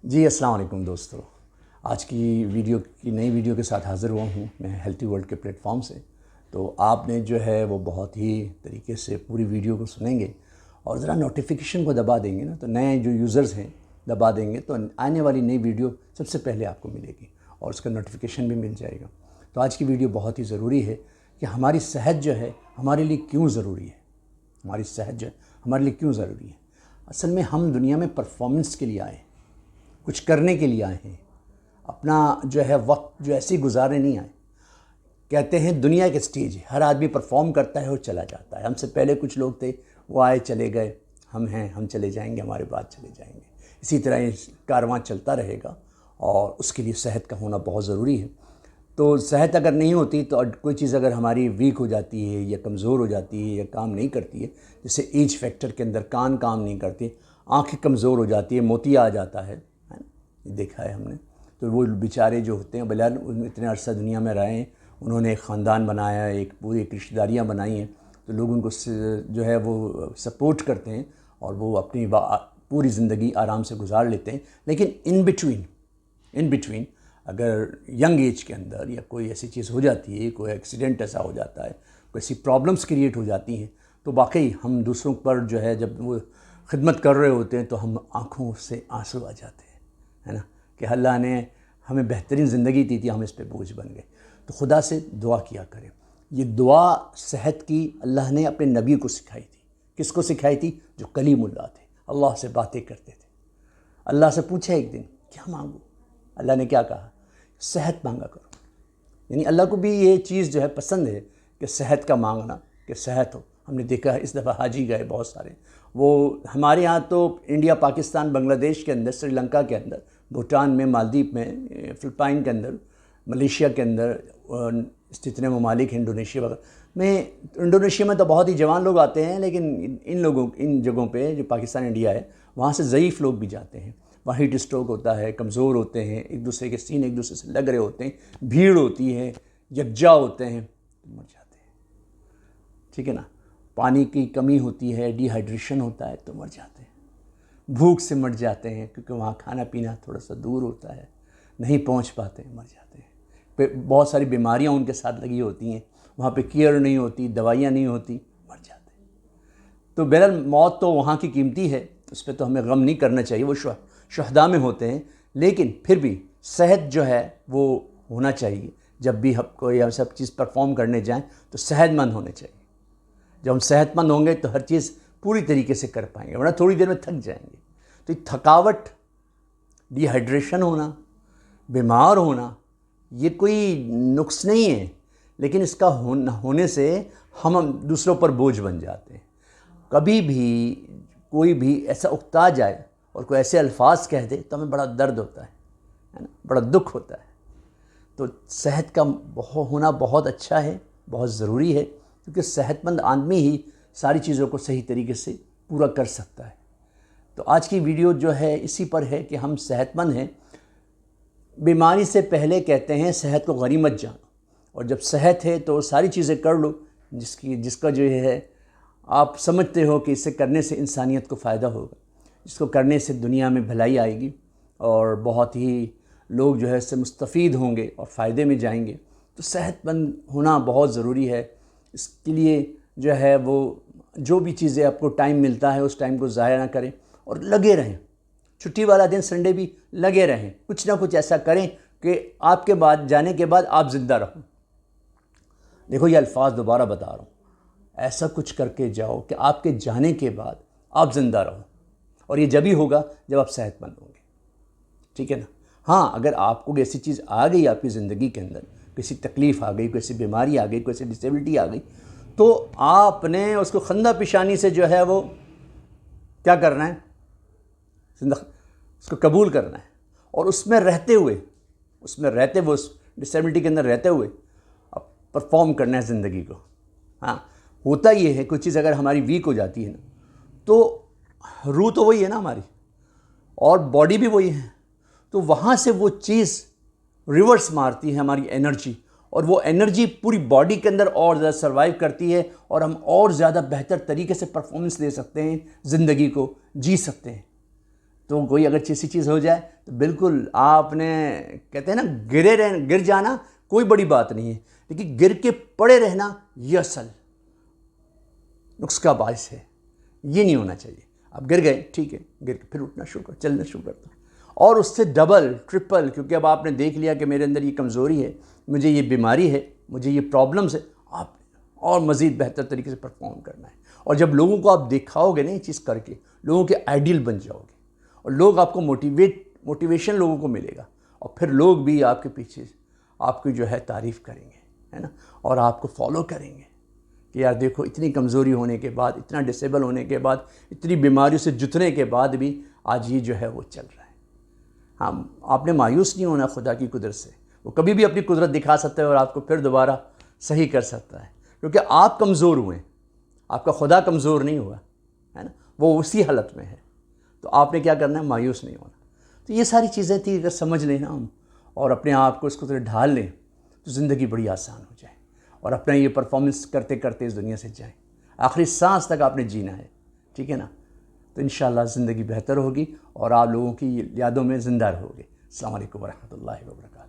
जी अस्सलाम वालेकुम दोस्तों। आज की नई वीडियो के साथ हाज़िर हुआ हूँ मैं हेल्थी वर्ल्ड के प्लेटफॉर्म से। तो आपने जो है वो बहुत ही तरीके से पूरी वीडियो को सुनेंगे और ज़रा नोटिफिकेशन को दबा देंगे ना, तो नए जो यूज़र्स हैं दबा देंगे तो आने वाली नई वीडियो सबसे पहले आपको मिलेगी और उसका नोटिफिकेशन भी मिल जाएगा। तो आज की वीडियो बहुत ही ज़रूरी है कि हमारी सेहत जो है हमारे लिए क्यों ज़रूरी है। हमारी सेहत जो है हमारे लिए क्यों ज़रूरी है। असल में हम दुनिया में परफॉर्मेंस के लिए आए हैं, कुछ करने के लिए आए हैं। अपना जो है वक्त जो ऐसे ही गुजारने नहीं आए। कहते हैं दुनिया एक स्टेज है, हर आदमी परफॉर्म करता है और चला जाता है। हमसे पहले कुछ लोग थे, वो आए चले गए, हम हैं, हम चले जाएंगे, हमारे बाद चले जाएंगे। इसी तरह ये कारवां चलता रहेगा और उसके लिए सेहत का होना बहुत ज़रूरी है। तो सेहत अगर नहीं होती तो कोई चीज़ अगर हमारी वीक हो जाती है या कमज़ोर हो जाती है या काम नहीं करती है, जैसे एज फैक्टर के अंदर कान काम नहीं करती, आँखें कमज़ोर हो जाती है, मोतिया आ जाता है ना, ये देखा है हमने। तो वो बेचारे जो होते हैं भले इतने अरसा दुनिया में रहे हैं, उन्होंने एक ख़ानदान बनाया, एक पूरी रिश्तेदारियाँ बनाई हैं, तो लोग उनको जो है वो सपोर्ट करते हैं और वो अपनी पूरी ज़िंदगी आराम से गुजार लेते हैं। लेकिन इन बिटवीन अगर यंग एज के अंदर या कोई ऐसी चीज़ हो जाती है, कोई एक्सीडेंट ऐसा हो जाता है, कोई ऐसी प्रॉब्लम्स क्रिएट हो जाती हैं, तो वाकई हम दूसरों पर जो है जब वो खिदमत कर रहे होते हैं तो हम आँखों से आंसू आ जाते हैं, है ना, कि अल्लाह ने हमें बेहतरीन ज़िंदगी दी थी, हम इस पे बोझ बन गए। तो खुदा से दुआ किया करें। ये दुआ सेहत की अल्लाह ने अपने नबी को सिखाई थी। किसको सिखाई थी? जो कलीमुल्लाह थे, अल्लाह से बातें करते थे। अल्लाह से पूछा एक दिन क्या मांगू, अल्लाह ने क्या कहा? सेहत मांगा करो। यानी अल्लाह को भी ये चीज़ जो है पसंद है कि सेहत का मांगना, कि सेहत हो। हमने देखा है इस दफ़ा हाजी गए बहुत सारे, वो हमारे यहाँ तो इंडिया, पाकिस्तान, बांग्लादेश के अंदर, श्रीलंका के अंदर, भूटान में, मालदीव में, फ़िलिपाइन के अंदर, मलेशिया के अंदर, जितने ममालिक, इंडोनेशिया वगैरह में, इंडोनेशिया में तो बहुत ही जवान लोग आते हैं, लेकिन इन जगहों पे जो पाकिस्तान इंडिया है वहाँ से ज़ईफ़ लोग भी जाते हैं। वहाँ हीट स्ट्रोक होता है, कमज़ोर होते हैं, एक दूसरे के सीने एक दूसरे से लग रहे होते हैं, भीड़ होती है, यकजा होते हैं, तो मर जाते हैं। ठीक है ना। पानी की कमी होती है, डिहाइड्रेशन होता है, तो मर जाते हैं। भूख से मर जाते हैं क्योंकि वहाँ खाना पीना थोड़ा सा दूर होता है, नहीं पहुँच पाते, मर जाते हैं। बहुत सारी बीमारियाँ उनके साथ लगी होती हैं, वहाँ पे केयर नहीं होती, दवाइयाँ नहीं होती, मर जाते हैं। तो बहरहाल मौत तो वहाँ की कीमती है, उस पर तो हमें गम नहीं करना चाहिए, वो शहदा में होते हैं। लेकिन फिर भी सेहत जो है वो होना चाहिए। जब भी हम कोई हम सब चीज़ परफॉर्म करने जाएं तो सेहतमंद होने चाहिए। जब हम सेहतमंद होंगे तो हर चीज़ पूरी तरीके से कर पाएंगे, वरना थोड़ी देर में थक जाएंगे। तो थकावट, डिहाइड्रेशन होना, बीमार होना, ये कोई नुक्स नहीं है, लेकिन इसका होने से हम दूसरों पर बोझ बन जाते हैं। कभी भी कोई भी ऐसा उकता जाए और कोई ऐसे अल्फाज कह दे तो हमें बड़ा दर्द होता है ना, बड़ा दुख होता है। तो सेहत का होना बहुत अच्छा है, बहुत ज़रूरी है, क्योंकि सेहतमंद आदमी ही सारी चीज़ों को सही तरीके से पूरा कर सकता है। तो आज की वीडियो जो है इसी पर है कि हम सेहतमंद हैं। बीमारी से पहले कहते हैं सेहत को गनीमत जानो, और जब सेहत है तो सारी चीज़ें कर लो जिसका जो है आप समझते हो कि इसे करने से इंसानियत को फ़ायदा होगा, इसको करने से दुनिया में भलाई आएगी और बहुत ही लोग जो है इससे मुस्तफ़ीद होंगे और फ़ायदे में जाएंगे। तो सेहतमंद होना बहुत ज़रूरी है। इसके लिए जो है वो जो भी चीज़ें आपको टाइम मिलता है उस टाइम को ज़ाया ना करें और लगे रहें। छुट्टी वाला दिन संडे भी लगे रहें, कुछ ना कुछ ऐसा करें कि आपके बाद जाने के बाद आप ज़िंदा रहो। देखो ये अल्फाज दोबारा बता रहा हूँ, ऐसा कुछ करके जाओ कि आपके जाने के बाद आप ज़िंदा रहो, और ये जब ही होगा जब आप सेहतमंद होंगे। ठीक है ना। हाँ, अगर आपको ऐसी चीज़ आ गई आपकी ज़िंदगी के अंदर, किसी तकलीफ़ आ गई, कोई बीमारी आ गई, कोई डिसेबिलिटी आ गई, तो आपने उसको खंदा पेशानी से जो है वो क्या करना है, उसको कबूल करना है, और उसमें रहते हुए उस डिसेबिलिटी के अंदर रहते हुए अब परफॉर्म करना है ज़िंदगी को। हाँ, होता ये है, कोई चीज़ अगर हमारी वीक हो जाती है ना, तो रूह तो वही है ना हमारी, और बॉडी भी वही है, तो वहाँ से वो चीज़ रिवर्स मारती है हमारी एनर्जी, और वो एनर्जी पूरी बॉडी के अंदर और ज़्यादा सर्वाइव करती है, और हम और ज़्यादा बेहतर तरीके से परफॉर्मेंस दे सकते हैं, ज़िंदगी को जी सकते हैं। तो कोई अगर ऐसी चीज़ हो जाए तो बिल्कुल आपने, कहते हैं ना, गिर जाना कोई बड़ी बात नहीं है, लेकिन गिर के पड़े रहना ये असल नुक्स का बायस है। ये नहीं होना चाहिए। आप गिर गए, ठीक है, गिर के फिर उठना शुरू कर, चलना शुरू करता, और उससे डबल ट्रिपल, क्योंकि अब आपने देख लिया कि मेरे अंदर ये कमज़ोरी है, मुझे ये बीमारी है, मुझे ये प्रॉब्लम्स है, आप और मज़ीद बेहतर तरीके से परफॉर्म करना है। और जब लोगों को आप दिखाओगे ना ये चीज़ करके, लोगों के आइडियल बन जाओगे, और लोग आपको मोटिवेशन लोगों को मिलेगा, और फिर लोग भी आपके पीछे आपकी जो है तारीफ़ करेंगे, है ना, और आपको फॉलो करेंगे कि यार देखो, इतनी कमज़ोरी होने के बाद, इतना डिसेबल होने के बाद, इतनी बीमारियों से जुतने के बाद भी आज ये जो है वो चल रहा है। हाँ, आपने मायूस नहीं होना खुदा की कुदरत से। वो कभी भी अपनी कुदरत दिखा सकता है और आपको फिर दोबारा सही कर सकता है, क्योंकि आप कमज़ोर हुए, आपका खुदा कमज़ोर नहीं हुआ, है ना, वो उसी हालत में है। तो आपने क्या करना है, मायूस नहीं होना। तो ये सारी चीज़ें थी, अगर समझ लें हम और अपने आप को इसको तरह ढाल लें तो ज़िंदगी बड़ी आसान हो जाए, और अपना ये परफॉर्मेंस करते करते इस दुनिया से जाएं। आखिरी सांस तक आपने जीना है, ठीक है ना। तो इंशाअल्लाह ज़िंदगी बेहतर होगी और आप लोगों की यादों में ज़िंदा रहोगे। अस्सलाम वालेकुम वरहमतुल्लाहि वबरकातुहू।